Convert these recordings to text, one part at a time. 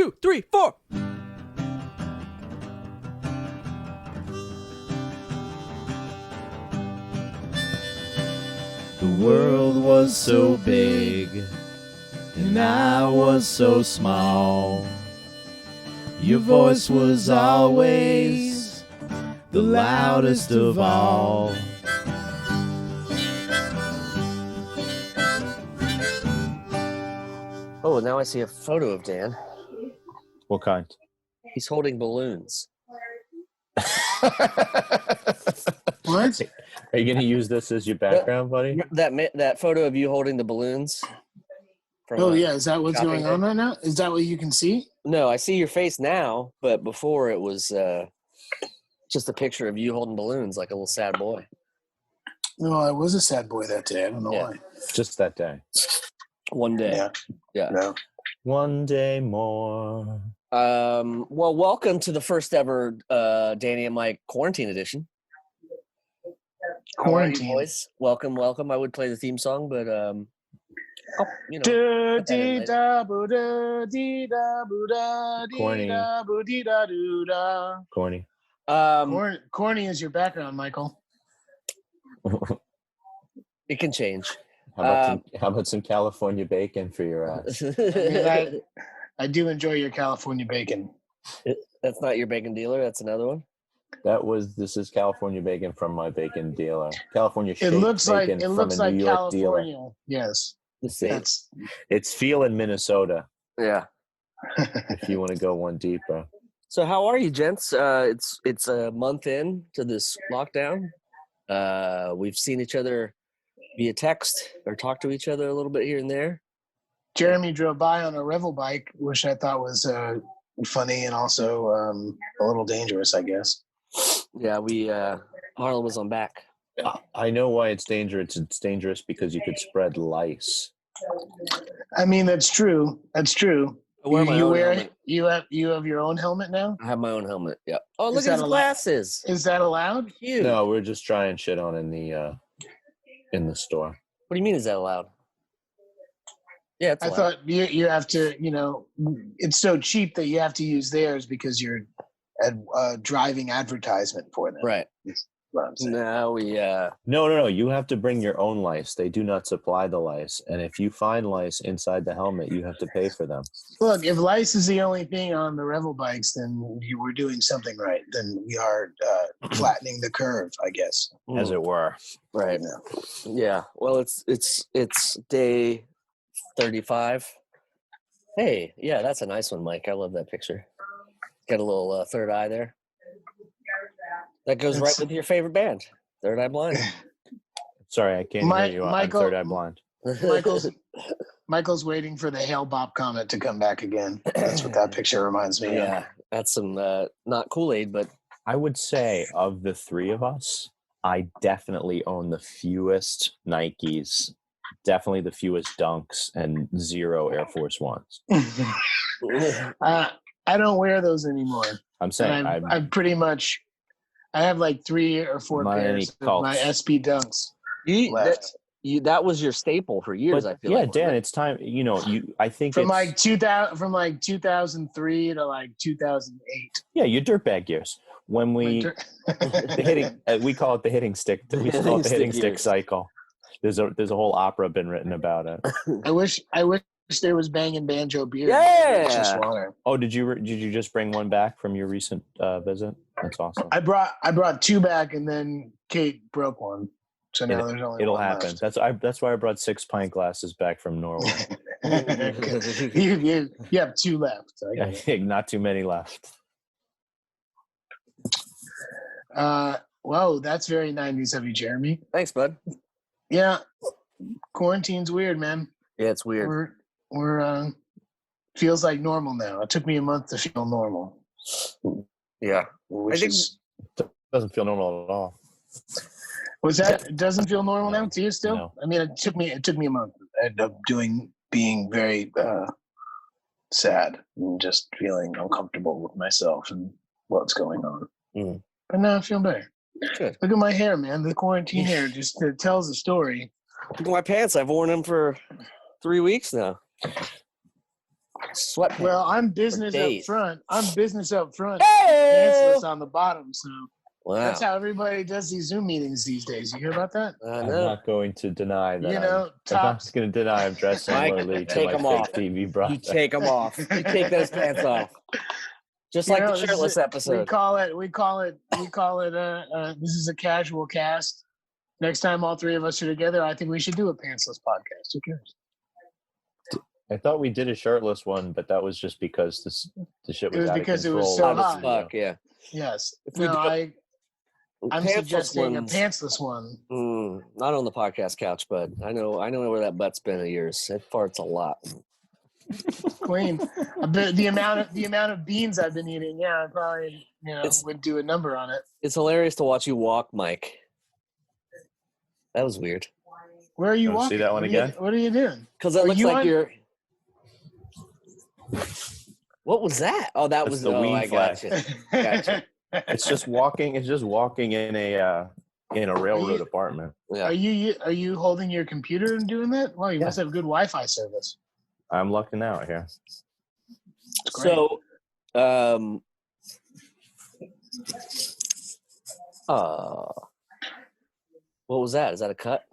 2, 3, 4. The world was so big, and I was so small. Your voice was always the loudest of all. Oh, now I see a photo of Dan. What kind? He's holding balloons. What? Are you going to use this as your background, buddy? That photo of you holding the balloons. Oh, yeah. Is that what's going on right now? Is that what you can see? No, I see your face now, but before it was just a picture of you holding balloons like a little sad boy. No, I was a sad boy that day. I don't know why. Just that day. One day. Yeah. No. One day more. Well, welcome to the first ever Danny and Mike quarantine edition. Quarantine. How are you, boys? Welcome. I would play the theme song, but Corny. Corny is your background, Michael. It can change. How about some California bacon for your ass? I do enjoy your California bacon. That's not your bacon dealer. That's another one. This is California bacon from my bacon dealer. California shake It looks like bacon from a New York California. dealer. Yes. It's feel in Minnesota. Yeah. If you want to go one deeper. So how are you, gents? It's a month in to this lockdown. We've seen each other via text or talked to each other a little bit here and there. Jeremy drove by on a Revel bike, which I thought was funny and also a little dangerous, I guess. Yeah, Marlon was on back. I know why it's dangerous. It's dangerous because you could spread lice. I mean, that's true. That's true. I wear my own helmet. You have your own helmet now? I have my own helmet. Yeah. Oh, look at his glasses. Is that allowed? Cute. No, we're just trying shit on in the store. What do you mean? Is that allowed? Yeah, it's allowed. I thought you have to. It's so cheap that you have to use theirs because you're driving advertisement for them. Right. That's what I'm saying. No, No. You have to bring your own lice. They do not supply the lice, and if you find lice inside the helmet, you have to pay for them. Look, if lice is the only thing on the Revel bikes, then you were doing something right. Then we are flattening the curve, I guess, as it were. Right now. Yeah. Well, it's day 35. Hey, yeah, that's a nice one, Mike. I love that picture. Got a little third eye there. That goes right with your favorite band, Third Eye Blind. Sorry, I can't hear you. I'm Third Eye Blind. Michael's waiting for the Hail Bop comment to come back again. That's what that picture reminds me of. Yeah, that's some not Kool-Aid, but I would say of the three of us, I definitely own the fewest Nikes, definitely the fewest Dunks, and 0 Air Force Ones. I don't wear those anymore. I'm saying I'm pretty much. I have like 3 or 4 pairs of my SP Dunks left. That was your staple for years. But, I feel yeah, like. Dan, it's time. I think from 2003 to like 2008. Yeah, your dirtbag years. When we we call it the hitting stick. We call it the hitting stick cycle. There's a whole opera been written about it. I wish there was Bangin' Banjo beer. Yeah. Just water. Oh, did you just bring one back from your recent visit? That's awesome. I brought 2 back, and then Kate broke one. So now there's only it'll one happen. left. That's why I brought 6 pint glasses back from Norway. you have 2 left. Not too many left. Whoa, that's very 90s of you, Jeremy. Thanks, bud. Yeah, quarantine's weird, man. Yeah, it's weird. We're feels like normal now. It took me a month to feel normal. Yeah, I think it doesn't feel normal at all. Was that? It doesn't feel normal now to you still? No. I mean, it took me a month of being very sad and just feeling uncomfortable with myself and what's going on. Mm. But now I feel better. Good. Look at my hair, man. The quarantine hair just tells a story. Look at my pants. I've worn them for 3 weeks now. sweatpants. Well, I'm business up days. front. I'm business up front. Hey! Pantsless on the bottom. So Wow. that's how everybody does these Zoom meetings these days. You hear about that? I I'm know. not going to deny that. You know, I'm tops. not going to deny I'm dressed Mike, similarly to take my 'em fake off. TV brother. You take them off. You take those pants off. Just You like know, the shirtless We episode. call it. This is a casual cast. Next time all three of us are together, I think we should do a pantsless podcast. Who cares? I thought we did a shirtless one, but that was just because the shit It was was out because of it was control. so Hot as hot. fuck, yeah. Yes. If we No, do I'm pantsless suggesting ones- a pantsless one. Not on the podcast couch, bud. I know where that butt's been of yours. It farts a lot. Clean. The amount of beans I've been eating, yeah, I probably would do a number on it. It's hilarious to watch you walk, Mike. That was weird. Where are you Wanna walking? see that one again? What are you doing? Because it Are looks you like on- you're. What was that? Oh, that That's was the oh, weed I gotcha. Gotcha. It's just walking. It's just walking in a railroad apartment. Yeah. Are you holding your computer and doing that? Well, you must have good Wi-Fi service. I'm lucking out here. Great. So, what was that? Is that a cut?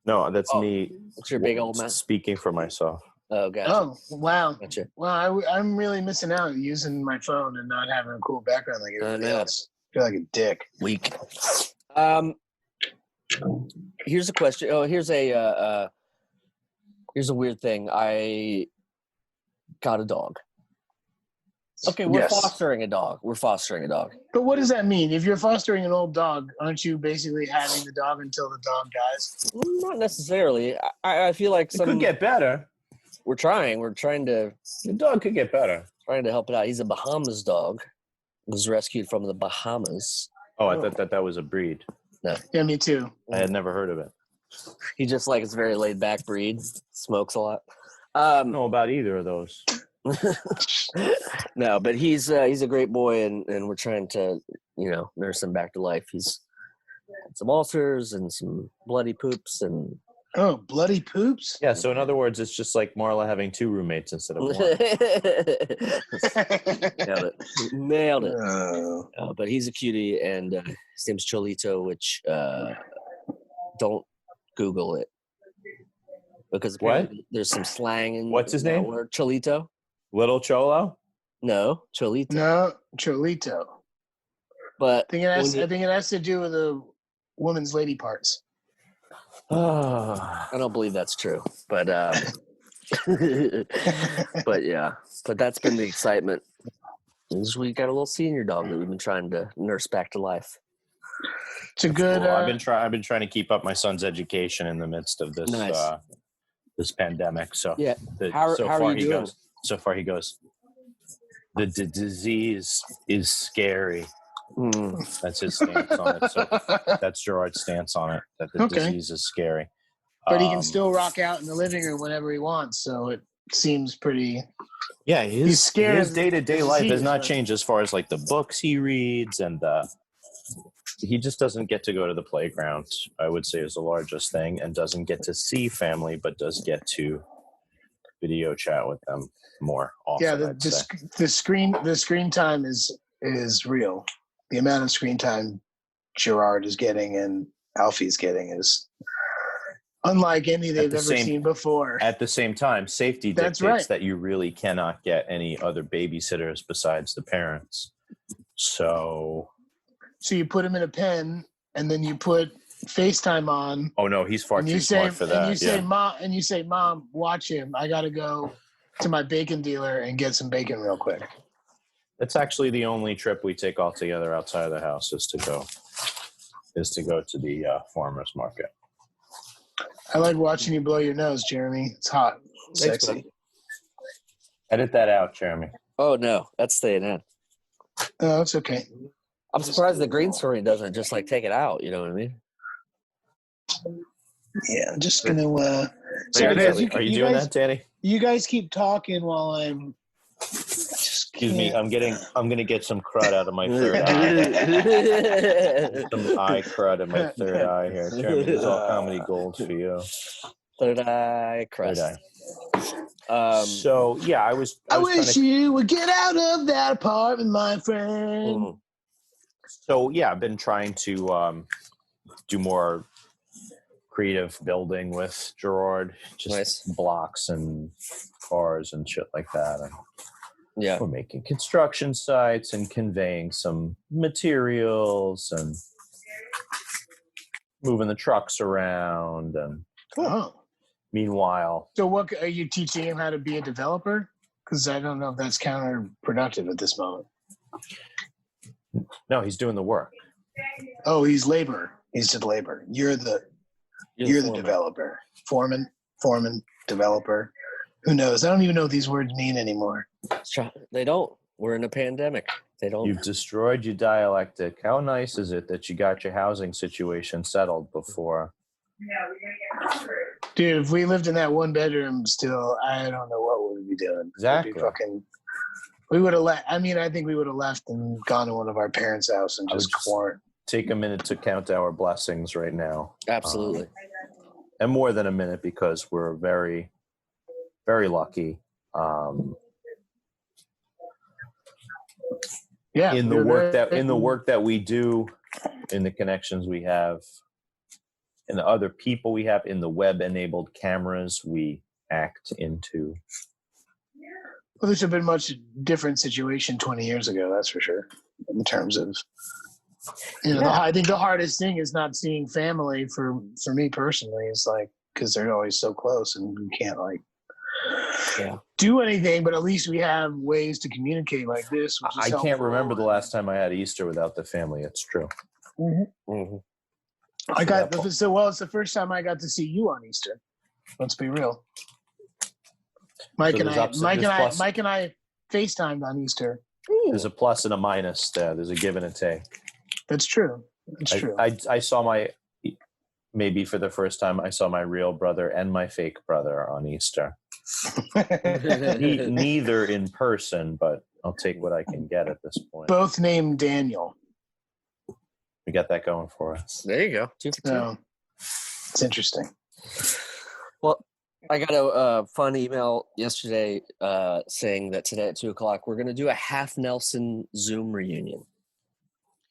No, that's Oh, me. What's your big old mouth? Speaking for myself. Oh, gotcha. Oh, wow. Gotcha. Well, I'm really missing out using my phone and not having a cool background like everybody know. else. I feel like a dick. Weak. Here's a question. Oh, here's a weird thing. I got a dog. Okay, we're Yes. fostering a dog. But what does that mean? If you're fostering an old dog, aren't you basically having the dog until the dog dies? Not necessarily. I feel like It could get better. we're trying to The dog could get better. help it out. He's a Bahamas dog. Was rescued from the Bahamas. Oh, I thought that was a breed. Yeah, me too. I had never heard of it. He just like it's a very laid back breed. Smokes a lot. I don't know about either of those. No, but he's a great boy, and we're trying to nurse him back to life. He's had some ulcers and some bloody poops and Oh, bloody poops? Yeah, so in other words, it's just like Marla having two roommates instead of one. Nailed it. Oh. But he's a cutie, and his name's Cholito, which don't Google it because apparently there's some slang in. What's his that name? word. Cholito. Little Cholo? No, Cholito. No, Cholito. But I think it has to do with the woman's lady parts. I don't believe that's true, but but yeah, but that's been the excitement. Is we got a little senior dog that we've been trying to nurse back to life. It's a good. Well, I've been trying to keep up my son's education in the midst of this Nice. This pandemic. So Yeah. How are you doing? So far he goes. The disease is scary. That's his stance on it. So that's Gerard's stance on it. That the disease is scary. But he can still rock out in the living room whenever he wants. So it seems pretty. Yeah, he's scared his of day-to-day the life has disease, not right? changed as far as like the books he reads, and he just doesn't get to go to the playground, I would say, is the largest thing, and doesn't get to see family, but does get to video chat with them more often. Yeah, I'd say. the screen time is real. The amount of screen time Gerard is getting and Alfie's getting is unlike any they've ever seen before. At the same time, safety dictates that you really cannot get any other babysitters besides the parents. So you put him in a pen, and then you put FaceTime on. Oh no, he's far too smart for that. And you say, Mom, watch him. I got to go to my bacon dealer and get some bacon real quick. That's actually the only trip we take all together outside of the house is to go to the farmer's market. I like watching you blow your nose, Jeremy. It's hot. Thanks, Sexy. bud. Edit that out, Jeremy. Oh no, that's staying in. Oh, it's okay. I'm surprised the green story doesn't just like take it out. You know what I mean? Yeah, I'm just gonna. Are you doing that, Danny? You guys keep talking while I'm. Excuse me, I'm gonna get some crud out of my third eye. Some eye crud in my third eye here. Jeremy, this is all comedy gold for you. Third eye crust. Third eye. So yeah, I was wish you would get out of that apartment, my friend. So yeah, I've been trying to do more creative building with Gerard, just blocks and cars and shit like that. And yeah, we're making construction sites and conveying some materials and moving the trucks around. And meanwhile, so what are you teaching him how to be a developer? Because I don't know if that's counterproductive at this moment. No, he's doing the work. Oh, he's labor. He's just labor. You're the developer. Foreman, developer. Who knows? I don't even know what these words mean anymore. They don't. We're in a pandemic. They don't. You've destroyed your dialectic. How nice is it that you got your housing situation settled before? Dude, if we lived in that one bedroom still, I don't know what we'd be doing. Exactly. We would have left. I mean, I think we would have left and gone to one of our parents' house and just quarantined. Take a minute to count our blessings right now. Absolutely. And more than a minute, because we're very, very lucky. In the work that we do, in the connections we have, in the other people we have, in the web-enabled cameras we act into. Well, this would have been a much different situation 20 years ago, that's for sure. In terms of, I think the hardest thing is not seeing family for me personally. It's like, because they're always so close and you can't do anything, but at least we have ways to communicate like this. Which is I can't remember the last time I had Easter without the family. It's true. Mm-hmm. Mm-hmm. It's the first time I got to see you on Easter. Let's be real. Mike and I FaceTimed on Easter. There's a plus and a minus there. There's a give and a take. That's true. I saw maybe for the first time, I saw my real brother and my fake brother on Easter. Neither in person, but I'll take what I can get at this point. Both named Daniel. We got that going for us. There you go. 2 for 2. So, it's interesting. Well, I got a fun email yesterday saying that today at 2:00 we're going to do a half Nelson Zoom reunion.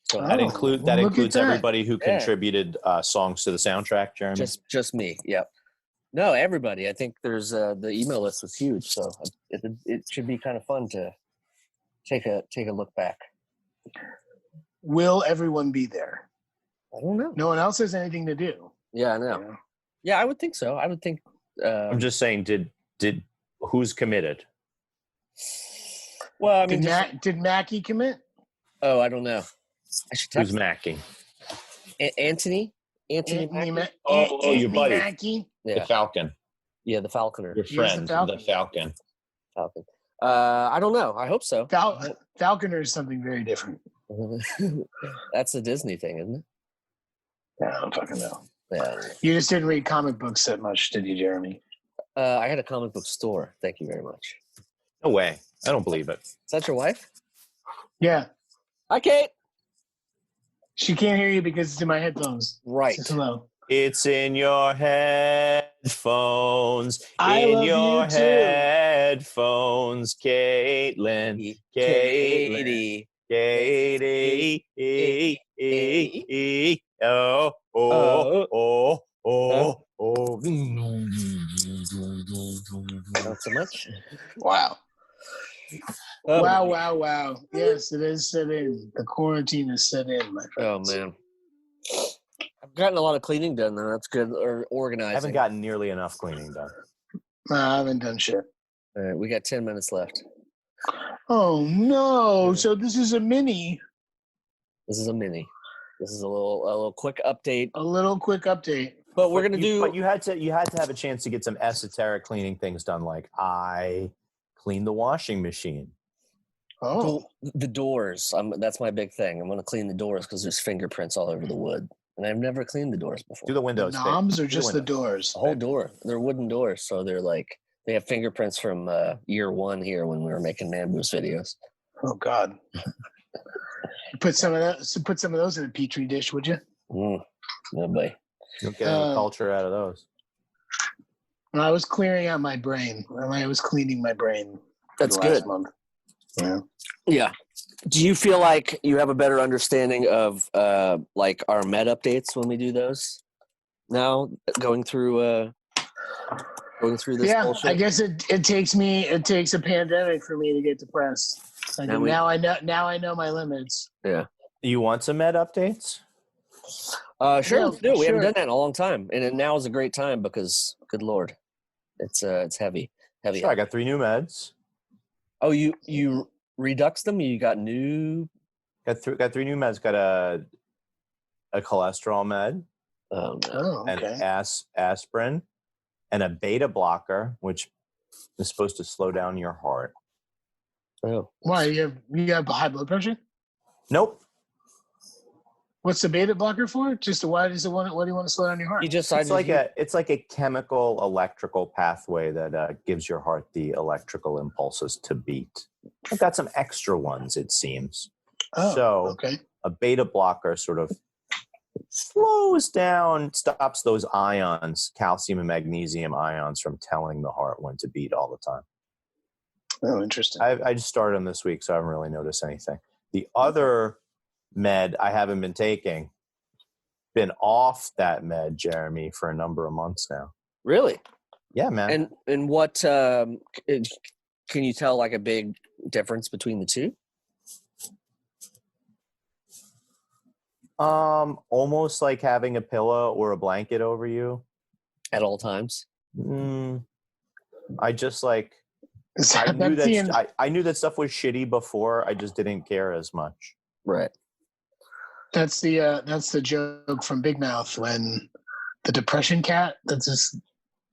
So that includes everybody who contributed songs to the soundtrack, Jeremy. Just me. Yep. No, everybody. I think there's the email list was huge, so it should be kind of fun to take a look back. Will everyone be there? I don't know. No one else has anything to do. Yeah, I know. Yeah, I would think so. I would think. I'm just saying, did who's committed? Well, I mean, did Mackie commit? Oh, I don't know. I should text Who's Mackie? Anthony Mackie? Oh, your buddy. Mackie? Yeah. The Falcon. Yeah, the Falconer. Your friend, the Falcon. I don't know. I hope so. Falconer is something very different. That's a Disney thing, isn't it? Yeah, I don't fucking know. Yeah. You just didn't read comic books that much, did you, Jeremy? I had a comic book store. Thank you very much. No way. I don't believe it. Is that your wife? Yeah. Hi, Kate. She can't hear you because it's in my headphones. Right. Hello. It's in your headphones. In your headphones, Caitlin. Katie. Oh. Not so much. Wow. Wow. Yes, it is set in. The quarantine is set in, my friends. Oh, man. I've gotten a lot of cleaning done, though. That's good. Or organizing. I haven't gotten nearly enough cleaning done. No, I haven't done shit. All right, we got 10 minutes left. Oh, no. So this is a mini. This is a mini. This is a little quick update. A little quick update. But we're gonna do. But you had to have a chance to get some esoteric cleaning things done. Like I cleaned the washing machine. Oh, the doors. That's my big thing. I'm gonna clean the doors because there's fingerprints all over the wood, and I've never cleaned the doors before. Do the windows. The knobs or just the doors? The whole door. They're wooden doors, so they're like they have fingerprints from year one here when we were making Man Moose videos. Oh God. Put some of those in a petri dish, would you? No boy. You'll get any culture out of those. I was clearing out my brain. I was cleaning my brain. That's the good. last month. Yeah. Yeah. Do you feel like you have a better understanding of like our med updates when we do those now, going through this Yeah, bullshit? I guess it takes a pandemic for me to get depressed. Like now I know my limits. Yeah. You want some med updates? Sure, Yeah, let's do it. We haven't sure. done that in a long time, and now is a great time because, good lord, it's heavy. Sure, I got 3 new meds. Oh, you reduxed them? You got new? Got 3 new meds. Got a cholesterol med, Oh no. Oh, okay. an aspirin, and a beta blocker, which is supposed to slow down your heart. Oh. Why you have high blood pressure? Nope. What's the beta blocker for? Just why does it want? What do you want to slow down your heart? It's like a chemical electrical pathway that gives your heart the electrical impulses to beat. I've got some extra ones, it seems. So okay. a beta blocker sort of slows down, stops those ions, calcium and magnesium ions, from telling the heart when to beat all the time. Oh, interesting. I just started them this week, so I haven't really noticed anything. The other med I haven't been taking, been off that med, Jeremy, for a number of months now. Really? Yeah, man. And what can you tell like a big difference between the two? Almost like having a pillow or a blanket over you At all times? I just like I knew that stuff was shitty before. I just didn't care as much. Right. That's the joke from Big Mouth when the depression cat that's just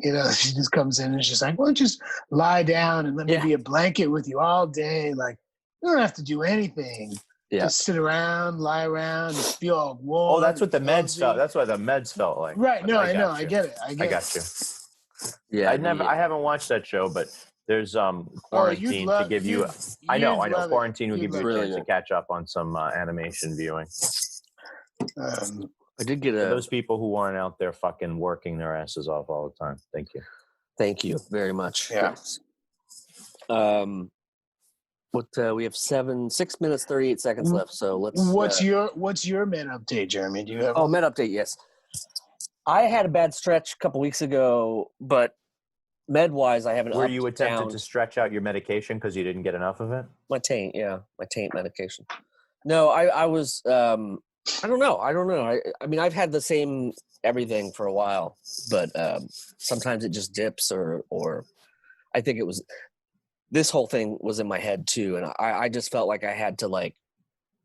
she just comes in and it's just like, well, just lie down and let me be a blanket with you all day. Like, you don't have to do anything. Yeah. Just sit around, lie around, just feel all warm. Oh, that's what the meds felt. That's what the meds felt like. Right. No, I know. I get it. I got you. Yeah. I haven't watched that show, but there's quarantine to give you. I know. Quarantine will give you a chance to catch up on some animation viewing. I did get For those people who aren't out there fucking working their asses off all the time. Thank you. Thank you very much. Yeah. We have 6 minutes 38 seconds left. So let's. What's your med update, Jeremy? Do you have? Oh, med update. Yes. I had a bad stretch a couple weeks ago, but med-wise, I haven't. Were you attempted to stretch out your medication because you didn't get enough of it? My taint medication. No, I was. I don't know. I mean, I've had the same everything for a while, but sometimes it just dips, or I think it was. This whole thing was in my head too, and I just felt like I had to like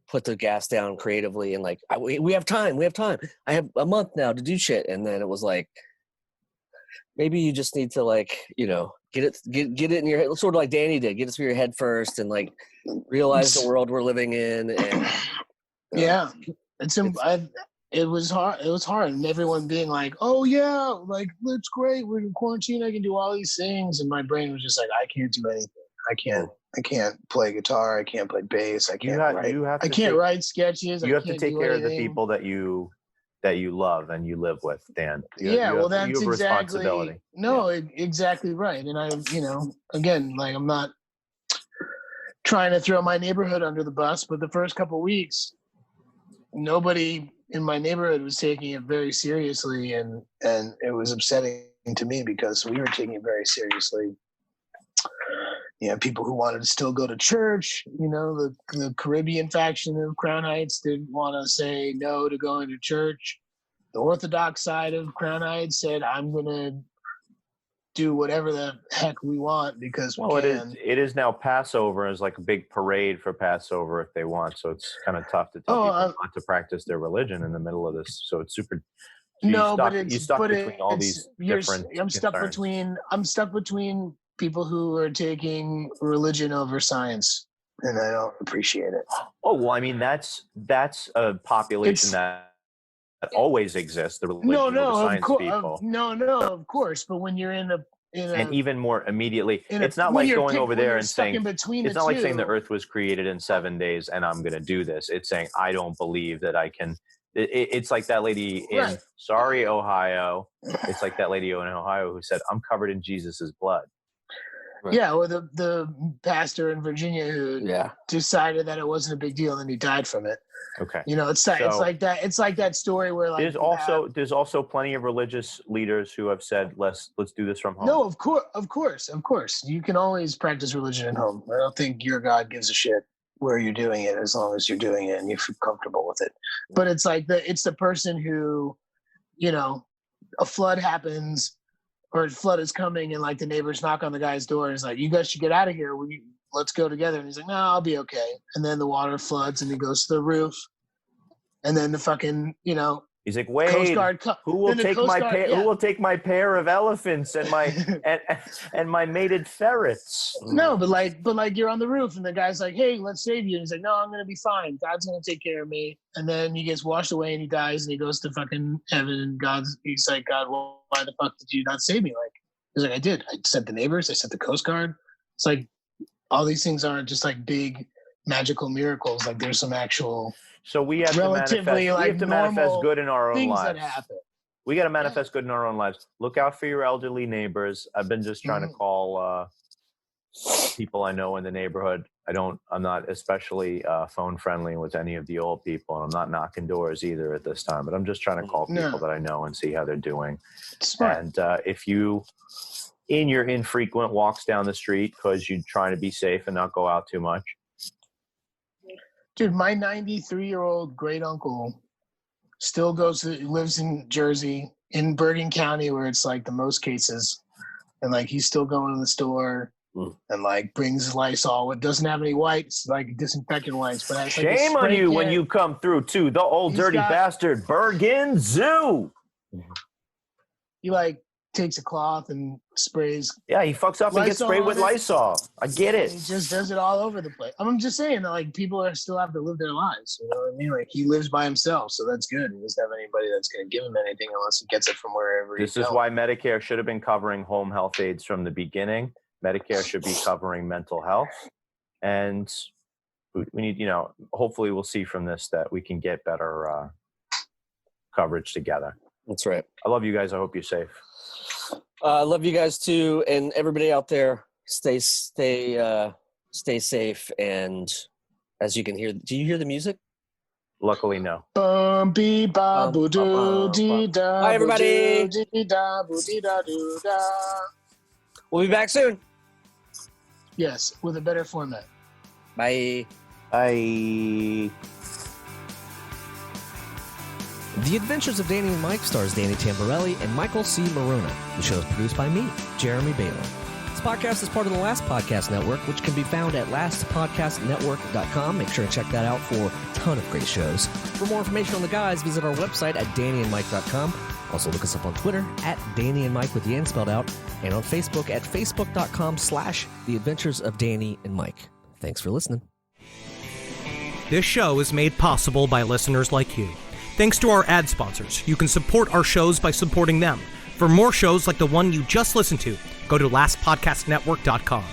put the gas down creatively and like we have time. I have a month now to do shit, and then it was like maybe you just need to like get it in your head, sort of like Danny did. Get it through your head first, and like realize the world we're living in. And yeah, it was hard. It was hard, and everyone being like, "Oh yeah, like that's great. We're in quarantine. I can do all these things," and my brain was just like, "I can't do anything. I can't play guitar. I can't play bass. I can't write. I can't write sketches. You have to take care of the people that you love and you live with, Dan. That's exactly exactly right. And again, like I'm not trying to throw my neighborhood under the bus, but the first couple of weeks, nobody in my neighborhood was taking it very seriously, and it was upsetting to me because we were taking it very seriously. People who wanted to still go to church, the Caribbean faction of Crown Heights didn't want to say no to going to church. The Orthodox side of Crown Heights said, I'm going to do whatever the heck we want because we can. It is now Passover is like a big parade for Passover if they want. So it's kind of tough to tell people not to practice their religion in the middle of this. So it's super. You stuck between all these different. I'm stuck between people who are taking religion over science, and I don't appreciate it. Oh well, I mean that's a population that always exists. The religion over science people. Of course. But when you're in a and even more immediately, it's not like going over there and saying it's not like saying the Earth was created in 7 days and I'm going to do this. It's saying I don't believe that I can It's like that lady in Ohio. It's like that lady in Ohio who said, "I'm covered in Jesus's blood." Right. Yeah, or the pastor in Virginia who decided that it wasn't a big deal and then he died from it. Okay. It's like that. It's like that story where like there's also plenty of religious leaders who have said let's do this from home. No, of course. You can always practice religion at home. I don't think your God gives a shit where you're doing it as long as you're doing it and you feel comfortable with it. But it's like it's the person who, a flood happens or a flood is coming and like the neighbors knock on the guy's door and it's like, you guys should get out of here. Let's go together. And he's like, no, I'll be okay. And then the water floods and he goes to the roof. And then the fucking, he's like, wait, who will take my pair of elephants and my and my mated ferrets? No, but like you're on the roof and the guy's like, hey, let's save you. And he's like, no, I'm gonna be fine. God's gonna take care of me. And then he gets washed away and he dies and he goes to fucking heaven and he's like, God, why the fuck did you not save me? Like he's like, I did. I sent the neighbors, I sent the Coast Guard. It's like all these things aren't just like big magical miracles. Like there's some actual So we have to manifest good in our own lives. We got to manifest good in our own lives. Look out for your elderly neighbors. I've been just trying to call people I know in the neighborhood. I'm not especially phone friendly with any of the old people, and I'm not knocking doors either at this time. But I'm just trying to call people that I know and see how they're doing. Smart. And if you, in your infrequent walks down the street, because you're trying to be safe and not go out too much. Dude, my 93-year-old great uncle still lives in Jersey, in Bergen County, where it's like the most cases. And like he's still going to the store and like brings Lysol. It doesn't have any wipes, like disinfectant wipes. But shame on you when you come through to the old dirty bastard Bergen Zoo. He like takes a cloth and sprays. Yeah, he fucks up and gets sprayed with Lysol. I get it. He just does it all over the place. I'm just saying that like people still have to live their lives. You know what I mean? Like he lives by himself, so that's good. He doesn't have anybody that's going to give him anything unless he gets it from wherever. This is why Medicare should have been covering home health aides from the beginning. Medicare should be covering mental health, and we need, hopefully we'll see from this that we can get better coverage together. That's right. I love you guys. I hope you're safe. I love you guys too, and everybody out there. Stay safe. And as you can hear, do you hear the music? Luckily, no. Bye, everybody. We'll be back soon. Yes, with a better format. Bye. Bye. The Adventures of Danny and Mike stars Danny Tamborelli and Michael C. Marona. The show is produced by me, Jeremy Baylor. This podcast is part of the Last Podcast Network, which can be found at lastpodcastnetwork.com. Make sure to check that out for a ton of great shows. For more information on the guys, visit our website at dannyandmike.com. Also look us up on Twitter at Danny and Mike with the N spelled out, and on Facebook at facebook.com/The Adventures of Danny and Mike. Thanks for listening. This show is made possible by listeners like you. Thanks to our ad sponsors, you can support our shows by supporting them. For more shows like the one you just listened to, go to lastpodcastnetwork.com.